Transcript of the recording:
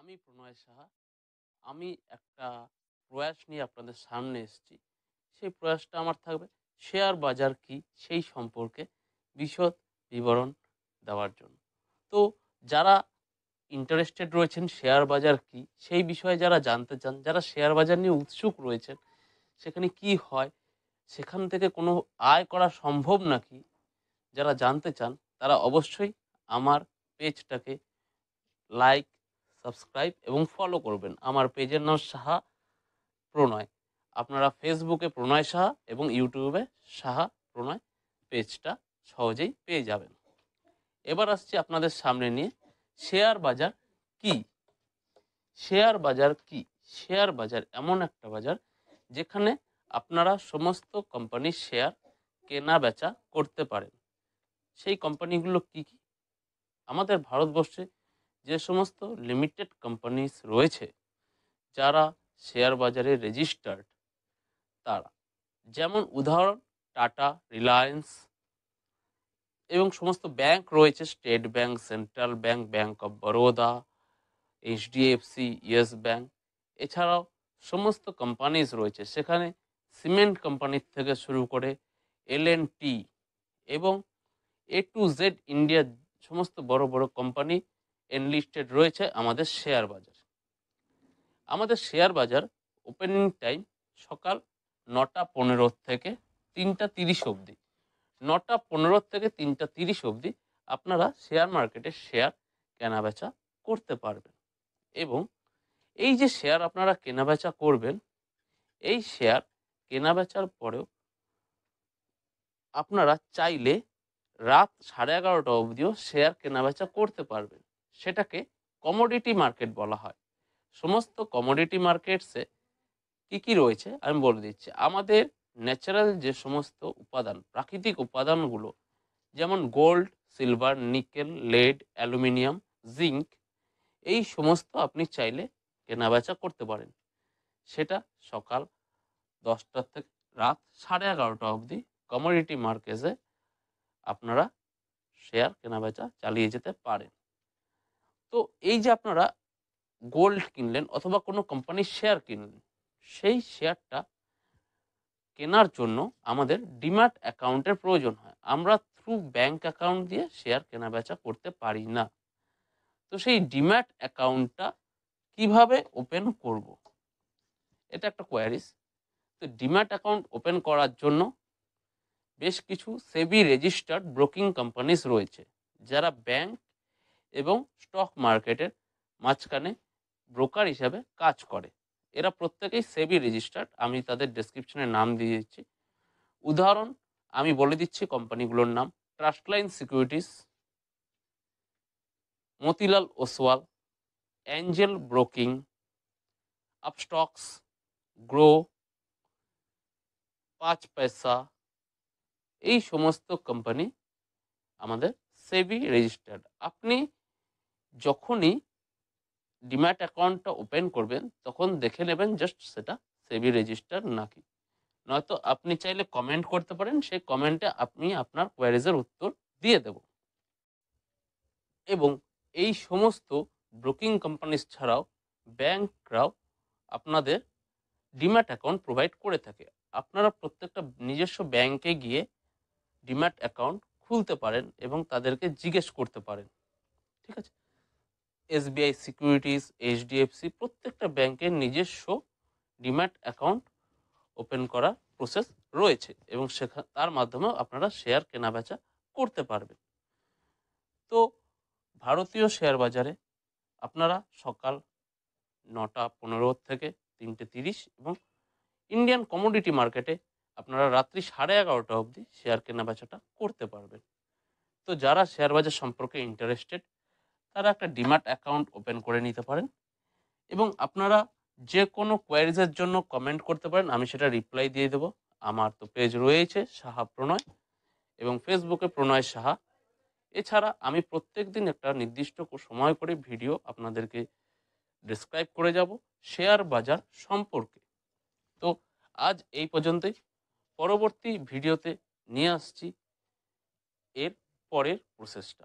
আমি প্রণয় সাহা। আমি একটা প্রয়াস নিয়ে আপনাদের সামনে এসেছি। সেই প্রয়াসটা আমার থাকবে শেয়ার বাজার কি সেই সম্পর্কে বিশদ বিবরণ দেওয়ার জন্য। তো যারা ইন্টারেস্টেড রয়েছেন শেয়ার বাজার কি সেই বিষয়ে যারা জানতে চান, যারা শেয়ার বাজার নিয়ে উৎসুক রয়েছেন, সেখানে কি হয়, সেখান থেকে কোনো আয় করা সম্ভব নাকি, যারা জানতে চান তারা অবশ্যই আমার পেজটাকে লাইক, সাবস্ক্রাইব এবং ফলো করবেন। আমার পেজের নাম সাহা প্রণয়। আপনারা ফেসবুকে প্রণয় সাহা এবং ইউটিউবে সাহা প্রণয় পেজটা সহজেই পেয়ে যাবেন। এবার আসছি আপনাদের সামনে নিয়ে শেয়ার বাজার কি। শেয়ার বাজার কি? শেয়ার বাজার এমন একটা বাজার যেখানে আপনারা সমস্ত কোম্পানির শেয়ার কেনা বেচা করতে পারেন। সেই কোম্পানিগুলো কি কি? আমাদের ভারতবর্ষে যে সমস্ত লিমিটেড কোম্পানিস রয়েছে যারা শেয়ার বাজারে রেজিস্টার্ড, তারা যেমন উদাহরণ টাটা, রিলায়েন্স এবং সমস্ত ব্যাংক রয়েছে, state bank, central bank, bank of Baroda, HDFC, yes bank. এছাড়াও সমস্ত কোম্পানিজ রয়েছে, সেখানে সিমেন্ট কোম্পানির থেকে শুরু করে L&T এবং A to Z ইন্ডিয়ার সমস্ত বড় বড় কোম্পানি এনলিস্টেড রয়েছে আমাদের শেয়ার বাজার। আমাদের শেয়ার বাজার ওপেনিং টাইম সকাল 9টা 15 থেকে 3টা 30 অবধি। 9টা 15 থেকে 3টা 30 অবধি আপনারা শেয়ার মার্কেটে শেয়ার কেনাবেচা করতে পারবেন। এবং এই যে শেয়ার আপনারা কেনাবেচা করবেন, এই শেয়ার কেনাবেচার পরেও আপনারা চাইলে রাত 11:30 অবধিও শেয়ার কেনাবেচা করতে পারবেন। সেটাকে কমোডিটি মার্কেট বলা হয়। সমস্ত কমোডিটি মার্কেটসে কি কি রয়েছে আমি বলে দিচ্ছি। আমাদের ন্যাচারাল যে সমস্ত উপাদান, প্রাকৃতিক উপাদানগুলো, যেমন gold, silver, nickel, lead, aluminium, zinc, এই সমস্ত আপনি চাইলে কেনাবেচা করতে পারেন। সেটা সকাল 10টা থেকে রাত 11:30 অবধি কমোডিটি মার্কেটে আপনারা শেয়ার কেনাবেচা চালিয়ে যেতে পারেন। তো এই যে আপনারা গোল্ড কিনলেন অথবা কোনো কোম্পানির শেয়ার কিনলেন, সেই শেয়ারটা কেনার জন্য আমাদের ডিম্যাট অ্যাকাউন্টের প্রয়োজন হয়। আমরা থ্রু ব্যাংক অ্যাকাউন্ট দিয়ে শেয়ার কেনাবেচা করতে পারি না। তো সেই ডিম্যাট অ্যাকাউন্টটা কিভাবে ওপেন করব, এটা একটা কোয়ারিজ। তো ডিম্যাট অ্যাকাউন্ট ওপেন করার জন্য বেশ কিছু সেবি রেজিস্টার্ড ব্রোকিং কোম্পানিস রয়েছে, যারা ব্যাংক এবং স্টক মার্কেটের মাঝখানে ব্রোকার হিসাবে কাজ করে। এরা প্রত্যেকেই সেবি রেজিস্টার্ড। আমি তাদের ডেসক্রিপশনে নাম দিয়ে দিচ্ছি। উদাহরণ আমি বলে দিচ্ছি কোম্পানিগুলোর নাম: Trustline Securities, Motilal Oswal, Angel Broking, Upstox, Groww, 5 পয়সা। এই সমস্ত কোম্পানি আমাদের সেবি রেজিস্টার্ড। আপনি যখনই ডিম্যাট অ্যাকাউন্টটা ওপেন করবেন তখন দেখে নেবেন জাস্ট সেটা সেবি রেজিস্টার নাকি। নয়তো আপনি চাইলে কমেন্ট করতে পারেন, সেই কমেন্টে আপনি আপনার কোয়ারিজের উত্তর দিয়ে দেব। এবং এই সমস্ত ব্রোকিং কোম্পানিজ ছাড়াও ব্যাংকরাও আপনাদের ডিম্যাট অ্যাকাউন্ট প্রোভাইড করে থাকে। আপনারা প্রত্যেকটা নিজস্ব ব্যাংকে গিয়ে ডিম্যাট অ্যাকাউন্ট খুলতে পারেন এবং তাদেরকে জিজ্ঞেস করতে পারেন। ঠিক আছে? এসবিআই সিকিউরিটিজ, এইচডিএফসি, প্রত্যেকটা ব্যাংকের নিজস্ব ডিম্যাট অ্যাকাউন্ট ওপেন করার প্রসেস রয়েছে এবং তার মাধ্যমেও আপনারা শেয়ার কেনাবেচা করতে পারবেন। তো ভারতীয় শেয়ার বাজারে আপনারা সকাল 9টা 15 থেকে 3টে 30 এবং ইন্ডিয়ান কমোডিটি মার্কেটে আপনারা রাত্রি 11:30 অবধি শেয়ার কেনাবেচাটা করতে পারবেন। তো যারা শেয়ার বাজার সম্পর্কে ইন্টারেস্টেড, তারা একটা ডিম্যাট অ্যাকাউন্ট ওপেন করে নিতে পারেন এবং আপনারা যে কোনো কোয়ারিজের জন্য কমেন্ট করতে পারেন, আমি সেটা রিপ্লাই দিয়ে দেবো। আমার তো পেজ রয়েছে সাহা প্রণয় এবং ফেসবুকে প্রণয় সাহা। এছাড়া আমি প্রত্যেক দিন একটা নির্দিষ্ট সময় করে ভিডিও আপনাদেরকে ডেসক্রাইব করে যাব শেয়ার বাজার সম্পর্কে। তো আজ এই পর্যন্তই। পরবর্তী ভিডিওতে নিয়ে আসছি এর পরের প্রসেসটা।